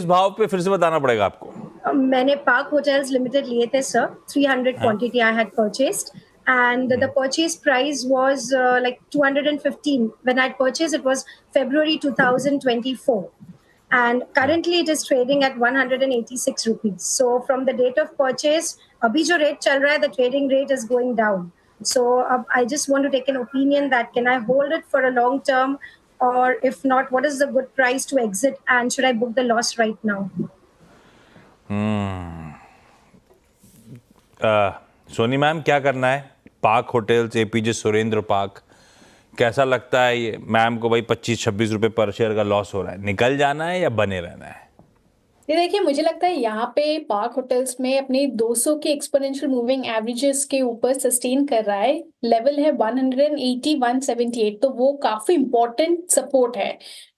किस भाव पे फिर से बताना पड़ेगा आपको? मैंने पार्क होटल्स लिमिटेड लिए थे sir, 300 quantity I had purchased and the purchase price was like 215. When I purchased it was February 2024 and currently it is trading at 186 rupees. So from the date of purchase abhi jo rate chal raha hai, the trading rate is going down. So I just want to take an opinion that can I hold it for a long term, or if not, what is the good price to exit and should I book the loss right now? Soni ma'am, क्या करना है? Park hotels, APJ Surendra park, कैसा लगता है ये ma'am को? भाई 25-26 रुपए पर शेयर का लॉस हो रहा है, निकल जाना है या बने रहना है? ये देखिए, मुझे लगता है यहाँ पे पार्क होटल्स में अपने 200 के एक्सपोनेंशियल मूविंग एवरेजेस के ऊपर सस्टेन कर रहा है। लेवल है 180 178, तो वो काफी इंपॉर्टेंट सपोर्ट है।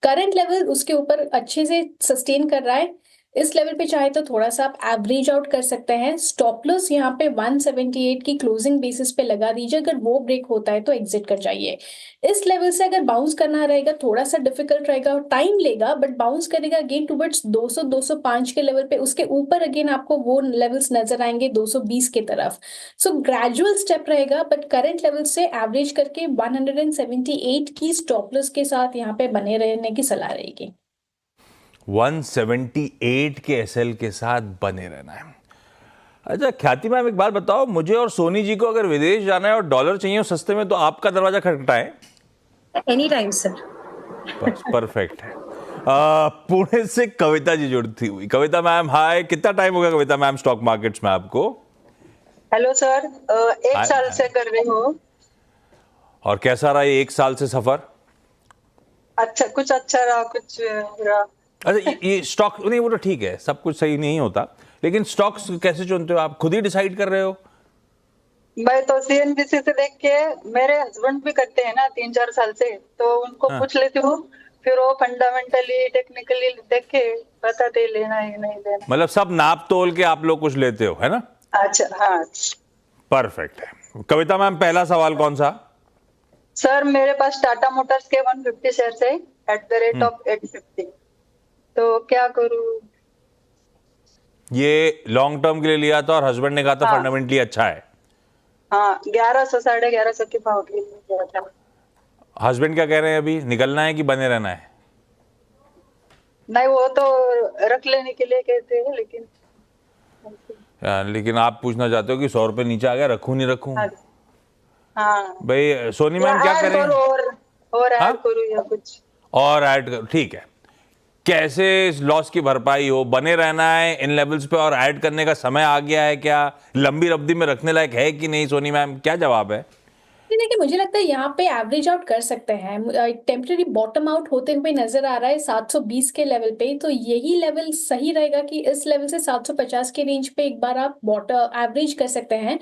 करंट लेवल उसके ऊपर अच्छे से सस्टेन कर रहा है। इस लेवल पे चाहे तो थोड़ा सा आप एवरेज आउट कर सकते हैं। स्टॉप लॉस यहाँ पे 178 की क्लोजिंग बेसिस पे लगा दीजिए। अगर वो ब्रेक होता है तो एग्जिट कर जाइए। इस लेवल से अगर बाउंस करना रहेगा थोड़ा सा डिफिकल्ट रहेगा, टाइम लेगा, बट बाउंस करेगा अगेन टुवर्ड्स 200 205 के लेवल पे। उसके ऊपर अगेन आपको वो लेवल्स नजर आएंगे 220 के तरफ। सो ग्रेजुअल स्टेप रहेगा, बट करंट लेवल से एवरेज करके 178 की स्टॉप लॉस के साथ यहाँ पे बने रहने की सलाह रहेगी। 178 के एसएल के साथ बने रहना है। अच्छा ख्याति मैम, एक बात बताओ, मुझे और सोनी जी को अगर विदेश जाना है और डॉलर चाहिए और सस्ते में, तो आपका दरवाजा खटखटाएं? Any time sir. परफेक्ट है। पुणे से कविता जी जुड़ती हुई। कविता मैम हाय, कितना टाइम हो गया कविता मैम स्टॉक मार्केट्स में आपको? हेलो सर, एक साल से कर रही हूँ। और कैसा रहा ये 1 साल से सफर? अच्छा, कुछ अच्छा रहा, कुछ रहा। अच्छा ये स्टॉक नहीं, वो तो ठीक है, सब कुछ सही नहीं होता, लेकिन स्टॉक्स कैसे चुनते हो आप? खुद ही डिसाइड कर रहे हो? मैं तो सीएनबीसी से देख के, मेरे हस्बैंड भी करते हैं ना 3-4 साल से, तो उनको पूछ लेती हूँ, फिर वो फंडामेंटली टेक्निकली देख के बताते लेना है नहीं लेना। मतलब सब नाप तोल के आप लोग कुछ लेते हो, है ना? अच्छा, हाँ। परफेक्ट है। कविता मैम, पहला सवाल कौन सा? सर मेरे पास टाटा मोटर्स के 150 शेयर है एट द रेट ऑफ 850, तो क्या करूँ? ये लॉन्ग टर्म के लिए लिया था और हस्बैंड ने कहा था फंडामेंटली अच्छा है। हाँ, 1100 1150 के भाव के लिए लिया था। हस्बैंड क्या कह रहे हैं अभी, निकलना है कि बने रहना है? नहीं, वो तो रख लेने के लिए कहते हैं, लेकिन आप पूछना चाहते हो कि 100 रुपए नीचे आ गया, रखूं नहीं रखूं? हाँ। भाई सोनी मैम क्या करें? और ऐड करूं या कुछ और ऐड करो, ठीक है। कैसे इस लॉस की भरपाई हो? बने रहना है इन लेवल्स पे और ऐड करने का समय आ गया है क्या? लंबी अवधि में रखने लायक है कि नहीं? सोनी मैम क्या जवाब है? देखिए, मुझे लगता है यहाँ पे एवरेज आउट कर सकते हैं। टेम्पररी बॉटम आउट होते हुए नजर आ रहा है 720 के लेवल पे, तो यही लेवल सही रहेगा कि इस लेवल से 750 के रेंज पे एक बार आप एवरेज कर सकते हैं।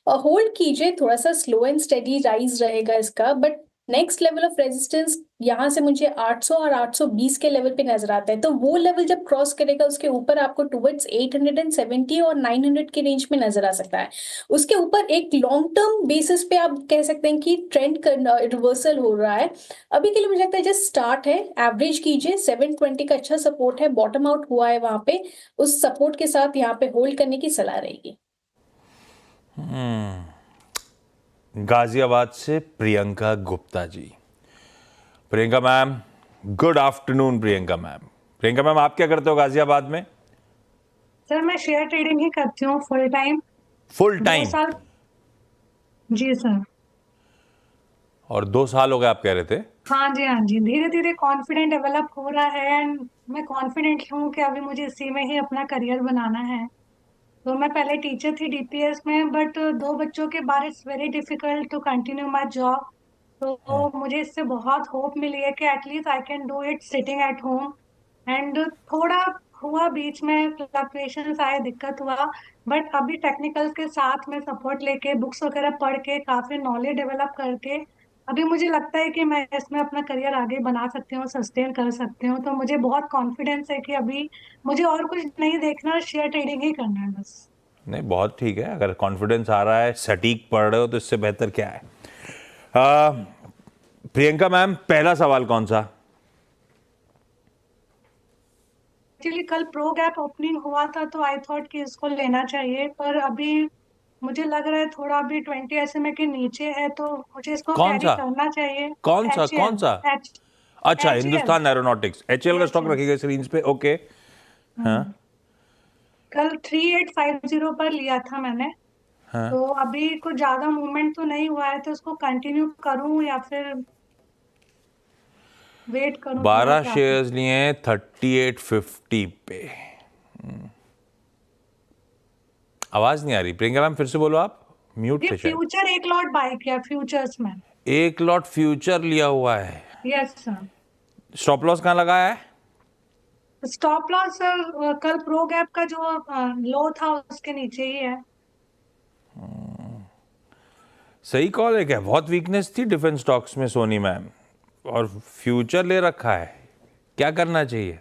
होल्ड कीजिए, थोड़ा सा स्लो एंड स्टेडी राइज रहेगा इसका, but next level of resistance यहाँ से मुझे 800 और 820 के लेवल पे नजर आता है। तो वो लेवल जब क्रॉस करेगा उसके ऊपर आपको टुवर्ड्स 870 और 900 के रेंज में नजर आ सकता है। उसके ऊपर एक लॉन्ग टर्म बेसिस पे आप कह सकते हैं कि ट्रेंड रिवर्सल हो रहा है। अभी के लिए मुझे लगता है जस्ट स्टार्ट है, एवरेज कीजिए। 720 का अच्छा सपोर्ट है, बॉटम आउट हुआ है वहां पे, उस सपोर्ट के साथ यहाँ पे होल्ड करने की सलाह रहेगी। गाजियाबाद से Priyanka Gupta ji. Priyanka ma'am, good afternoon. Priyanka ma'am आप क्या करते हो गाजियाबाद में? सर मैं शेयर ट्रेडिंग ही करती हूँ फुल टाइम। जी सर। और 2 साल हो गए आप कह रहे थे? हाँ जी, धीरे धीरे कॉन्फिडेंट डेवलप हो रहा है एंड मैं कॉन्फिडेंट हूँ कि अभी मुझे इसी में ही अपना करियर बनाना है। तो मैं पहले टीचर थी डीपीएस में, बट 2 बच्चों के बाद it's very difficult to continue my job. तो मुझे इससे बहुत होप मिली है कि at least I can do it sitting at home. And थोड़ा हुआ बीच में फ्लक्चुएशंस आए, दिक्कत हुआ, बट अभी टेक्निकल्स के साथ में सपोर्ट लेके बुक्स वगैरह पढ़ के काफी नॉलेज डेवलप करके अभी मुझे लगता है कि मैं इसमें अपना करियर आगे बना सकती हूँ, सस्टेन कर सकती हूँ। तो मुझे बहुत कॉन्फिडेंस है कि अभी मुझे और कुछ नहीं देखना, शेयर ट्रेडिंग ही करना है बस। नहीं, बहुत ठीक है। अगर कॉन्फिडेंस आ रहा है, सटीक पढ़ रहे हो, तो इससे बेहतर क्या है? प्रियंका मैम, पहला सवाल कौन सा? एक्चुअली कल प्रो गैप ओपनिंग हुआ था तो आई थॉट कि इसको लेना चाहिए, पर अभी मुझे लग रहा है थोड़ा अभी 20 SMA के नीचे है, तो मुझे इसको कौन कैरी सा करना चाहिए। कौन सा कौन सा? एच अच्छा, HAL। हिंदुस्तान एरोनॉटिक्स, एचएएल का स्टॉक HAL। रखिएगा इस रेंज पे। ओके। हाँ कल 3850 पर लिया था मैंने, हाँ। तो अभी कुछ ज्यादा मूवमेंट तो नहीं हुआ है, तो इसको कंटिन्यू करूं या फिर वेट करूं थोड़ा 12 क्या करूं? शेयर्स लिए हैं 3850 पे। आवाज नहीं आ रही प्रियंका मैम, फिर से बोलो आप, म्यूट ये थे शायद। फ्यूचर एक लॉट बाय किया फ्यूचर्स में। एक लॉट फ्यूचर लिया हुआ है। Yes sir. स्टॉप लॉस कहाँ लगाया है? स्टॉप लॉस सर कल प्रो गैप का जो लो था उसके नीचे ही है। सही कॉल है क्या? बहुत वीकनेस थी डिफेंस स्टॉक्स में सोनी मैम, और फ्यूचर ले रखा है, क्या करना चाहिए?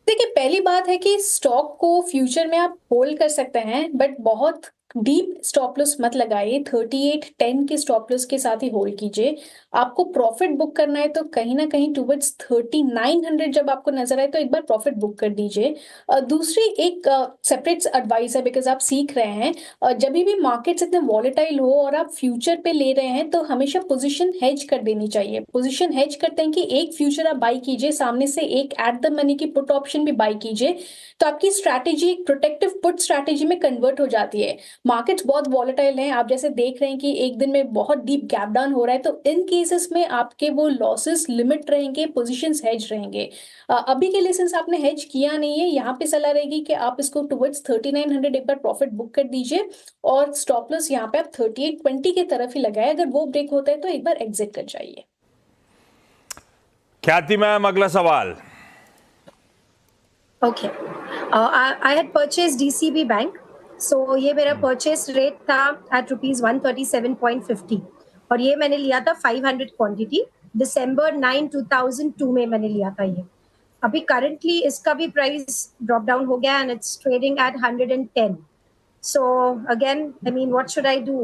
देखिए, पहली बात है कि स्टॉक को फ्यूचर में आप होल्ड कर सकते हैं, बट बहुत डीप स्टॉप लॉस मत लगाइए। 3810 के स्टॉप लॉस के साथ ही होल्ड कीजिए। आपको प्रॉफिट बुक करना है तो कहीं ना कहीं टुवर्ड्स 3900 जब आपको नजर आए तो एक बार प्रॉफिट बुक कर दीजिए। दूसरी एक सेपरेट एडवाइस है, बिकॉज आप सीख रहे हैं, जब भी मार्केट्स इतने वॉलेटाइल हो और आप फ्यूचर पे ले रहे हैं तो हमेशा पोजीशन हेज कर देनी चाहिए। पोजीशन हेज करते हैं कि एक फ्यूचर आप बाई कीजिए, सामने से एक एट द मनी की पुट ऑप्शन भी बाई कीजिए, तो आपकी स्ट्रैटेजी एक प्रोटेक्टिव पुट स्ट्रैटेजी में कन्वर्ट हो जाती है। मार्केट्स बहुत वॉलेटाइल हैं, आप जैसे देख रहे हैं कि एक दिन में बहुत डीप गैप डाउन हो रहा है, तो इन केसेस में आपके वो लॉसेस लिमिट रहेंगे, पोजीशंस हेज रहेंगे। अभी के लिए सिंस आपने हेज किया नहीं है, यहाँ पे सलाह रहेगी कि आप इसको टुवर्ड्स 3900 एक बार प्रॉफिट बुक कर दीजिए, और स्टॉप लॉस यहाँ पे आप 3820 की तरफ ही लगाए। अगर वो ब्रेक होता है तो एक बार एग्जिट कर जाइए। ख्याति मैम, अगला सवाल। Okay. I had purchased DCB Bank. So ये मेरा परचेस रेट था at ₹137.50 और ये मैंने लिया था 500 क्वांटिटी, दिसंबर 9, 2002 में मैंने लिया था ये। अभी करंटली इसका भी प्राइस ड्रॉप डाउन हो गया and it's trading at 110. So again, I mean, what should I do?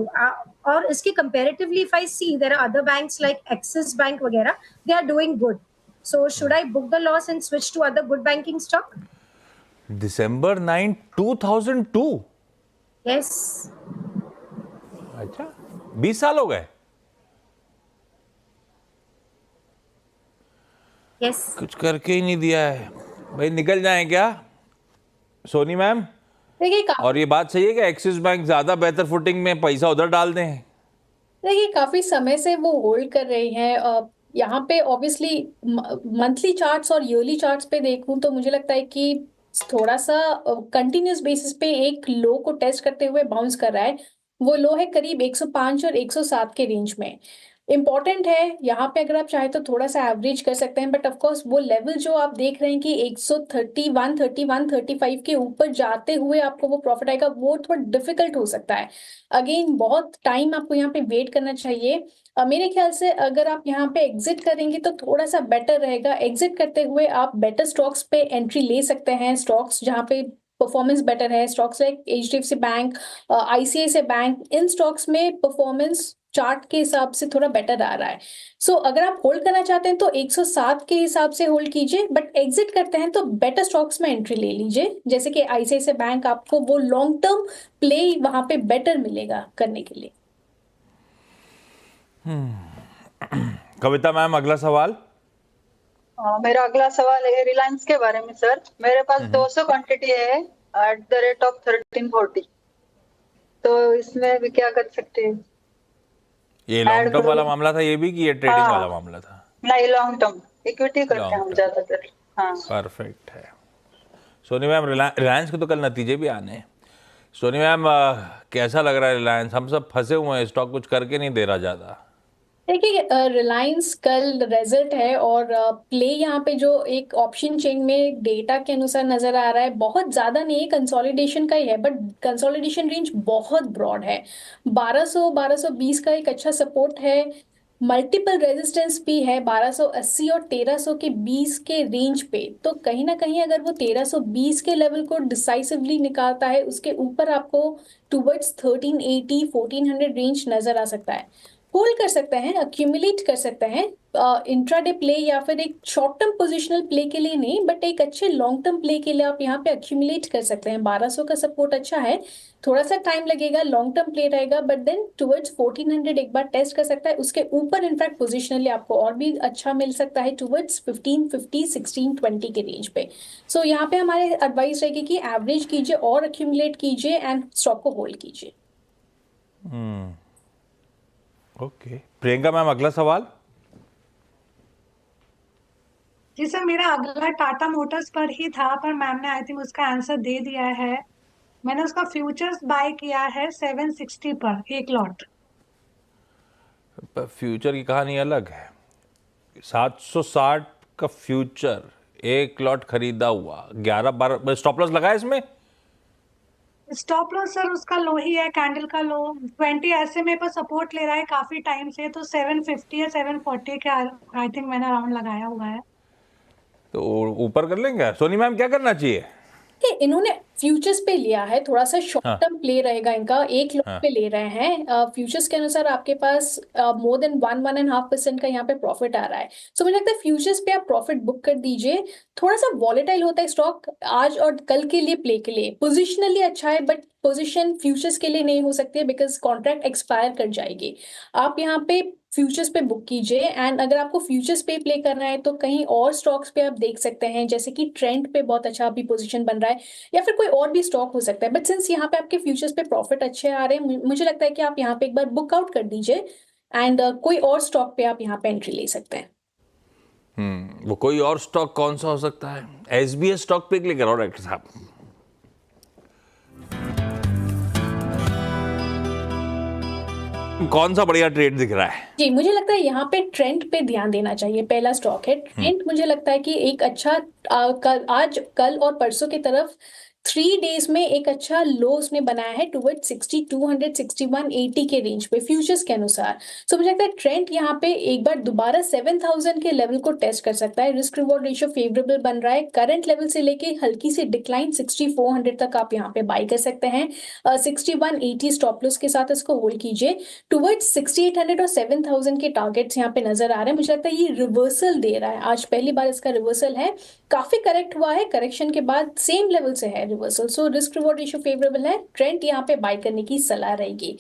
और इसके comparatively, if I see there are other banks like Axis Bank वगैरह, they are doing good. So should I book the loss and switch to other good banking stock? December 9, 2002? Yes. अच्छा, 20 साल हो गए। Yes. कुछ करके ही नहीं दिया है भाई, निकल जाए क्या सोनी मैम? देखिए, और ये बात सही है कि एक्सिस बैंक ज्यादा बेहतर फुटिंग में पैसा उधर डाल दें? देखिए काफी समय से वो होल्ड कर रही हैं। यहाँ पे ऑब्वियसली मंथली चार्ट्स और ईयरली चार्ट्स पे देखूं तो मुझे लगता है कि थोड़ा सा कंटिन्यूस बेसिस पे एक लो को टेस्ट करते हुए बाउंस कर रहा है। वो लो है करीब 105 और 107 के रेंज में। इंपॉर्टेंट है यहाँ पे, अगर आप चाहे तो थोड़ा सा एवरेज कर सकते हैं, बट ऑफ कोर्स वो लेवल जो आप देख रहे हैं कि 131, 31, 35 के ऊपर जाते हुए आपको वो प्रॉफिट आएगा, वो थोड़ा डिफिकल्ट हो सकता है। अगेन बहुत टाइम आपको यहाँ पे वेट करना चाहिए। मेरे ख्याल से अगर आप यहाँ पे एग्जिट करेंगे तो थोड़ा सा बेटर रहेगा। एग्जिट करते हुए आप बेटर स्टॉक्स पे एंट्री ले सकते हैं, स्टॉक्स जहाँ पे परफॉर्मेंस बेटर है, stocks like HDFC bank, ICICI bank, इन स्टॉक्स में परफॉर्मेंस चार्ट के हिसाब से थोड़ा बेटर आ रहा है। सो अगर आप होल्ड करना चाहते हैं तो 107 के हिसाब से होल्ड कीजिए, बट एग्जिट करते हैं तो बेटर स्टॉक्स में एंट्री ले लीजिए, जैसे कि ICICI बैंक, आपको वो लॉन्ग टर्म प्ले वहां पे बेटर मिलेगा करने के लिए। कविता मैम, अगला सवाल। मेरा अगला सवाल है रिलायंस के बारे में सर। मेरे पास 200 क्वांटिटी है एट द रेट ऑफ 1340, तो इसमें भी क्या कर सकते हैं? ये लॉन्ग टर्म वाला मामला था ये भी, कि ये ट्रेडिंग वाला मामला था? नहीं, लॉन्ग टर्म इक्विटी करते हैं हम ज्यादातर। हाँ, परफेक्ट है। सोनी मैम, रिलायंस के तो कल नतीजे भी आने हैं। सोनी मैम, कैसा लग रहा है रिलायंस? हम सब फंसे हुए हैं, स्टॉक कुछ करके नहीं दे रहा ज्यादा। देखिए, रिलायंस कल रिजल्ट है और प्ले यहाँ पे जो एक ऑप्शन चेन में डेटा के अनुसार नजर आ रहा है, बहुत ज्यादा नहीं है, कंसोलिडेशन का ही है, बट कंसोलिडेशन रेंज बहुत ब्रॉड है। 1200 1220 का एक अच्छा सपोर्ट है, मल्टीपल रेजिस्टेंस भी है 1280 और 1300 के 20 के रेंज पे। तो कहीं ना कहीं अगर वो 1320 के लेवल को डिसाइसिवली निकालता है, उसके ऊपर आपको टुवर्ड्स 1380 1400 रेंज नजर आ सकता है। होल्ड कर सकते हैं, अक्यूमुलेट कर सकते हैं इंट्राडे प्ले या फिर एक शॉर्ट टर्म पोजिशनल प्ले के लिए नहीं, बट एक अच्छे लॉन्ग टर्म प्ले के लिए आप यहाँ पे अक्यूमुलेट कर सकते हैं। 1200 का सपोर्ट अच्छा है, थोड़ा सा टाइम लगेगा, लॉन्ग टर्म प्ले रहेगा, बट देन टुवर्ड्स 1400 एक बार टेस्ट कर सकता है। उसके ऊपर इनफैक्ट पोजिशनली आपको और भी अच्छा मिल सकता है टुवर्ड्स 1550 1620 के रेंज पे। सो यहाँ पे हमारे एडवाइस रहेगी कि एवरेज कीजिए और अक्यूमुलेट कीजिए एंड स्टॉक को होल्ड कीजिए। ओके प्रियंका मैम, अगला सवाल। जी सर, मेरा अगला टाटा मोटर्स पर ही था, पर मैम ने आई थिंक उसका आंसर दे दिया है। मैंने उसका फ्यूचर्स बाय किया है 760 पर एक लॉट। फ्यूचर की कहानी अलग है। 760 का फ्यूचर एक लॉट खरीदा हुआ, 11-12 स्टॉप लॉस लगाया इसमें। स्टॉप लॉस सर उसका लो ही है, कैंडल का लो 20 SMA पर सपोर्ट ले रहा है काफी टाइम से, तो 750 या 740 के आई थिंक मैंने अराउंड लगाया हुआ है। तो ऊपर कर लेंगे। सोनी मैम, क्या करना चाहिए? इन्होंने फ्यूचर्स पे लिया है, थोड़ा सा शॉर्ट टर्म प्ले रहेगा इनका, एक लॉट पे ले रहे हैं। फ्यूचर्स के अनुसार आपके पास मोर देन 1.5% का यहाँ पे प्रॉफिट आ रहा है। सो मुझे लगता है फ्यूचर्स पे आप प्रॉफिट बुक कर दीजिए। थोड़ा सा वॉलेटाइल होता है स्टॉक आज और कल के लिए प्ले के लिए, पोजिशनली अच्छा है बट पोजीशन फ्यूचर्स के लिए नहीं हो सकती है बिकॉज कॉन्ट्रैक्ट एक्सपायर कर जाएगी। आप यहाँ पे फ्यूचर्स पे बुक कीजिए एंड अगर आपको फ्यूचर्स पे प्ले करना है तो कहीं और स्टॉक्स पे आप देख सकते हैं, जैसे कि ट्रेंड पे बहुत अच्छा अभी पोजीशन बन रहा है या फिर कोई और भी स्टॉक हो सकता है। बट सिंस यहाँ पे आपके फ्यूचर्स पे प्रॉफिट अच्छे आ रहे हैं, मुझे लगता है कि आप यहाँ पे एक बार बुक आउट कर दीजिए एंड कोई और स्टॉक पे आप यहाँ पे एंट्री ले सकते हैं। वो कोई और स्टॉक कौन सा हो सकता है? SBS स्टॉक पिक लेकर आओ डॉक्टर साहब। कौन सा बढ़िया ट्रेड दिख रहा है? जी मुझे लगता है यहाँ पे ट्रेंड पे ध्यान देना चाहिए। पहला स्टॉक है ट्रेंड। मुझे लगता है कि एक अच्छा आज कल और परसों की तरफ 3 डेज में एक अच्छा लो उसने बनाया है टुवर्ड 6200 6180 के रेंज पे फ्यूचर्स के अनुसार। सो मुझे लगता है ट्रेंड यहाँ पे एक बार दोबारा 7000 के लेवल को टेस्ट कर सकता है। रिस्क रिवॉर्ड रेशियो फेवरेबल बन रहा है। करंट लेवल से लेके हल्की सी डिक्लाइन 6400 तक आप यहाँ पे बाई कर सकते हैं। 6180 स्टॉप लॉस के साथ इसको होल्ड कीजिए। टुवर्ड 6800 और 7000 के टारगेट्स यहाँ पे नजर आ रहे हैं। मुझे लगता है ये रिवर्सल दे रहा है, आज पहली बार इसका रिवर्सल है। काफी करेक्ट हुआ है, करेक्शन के बाद सेम लेवल से है reversal. So risk reward ratio favourable है। ट्रेंड यहाँ पे बाय करने की सलाह रहेगी।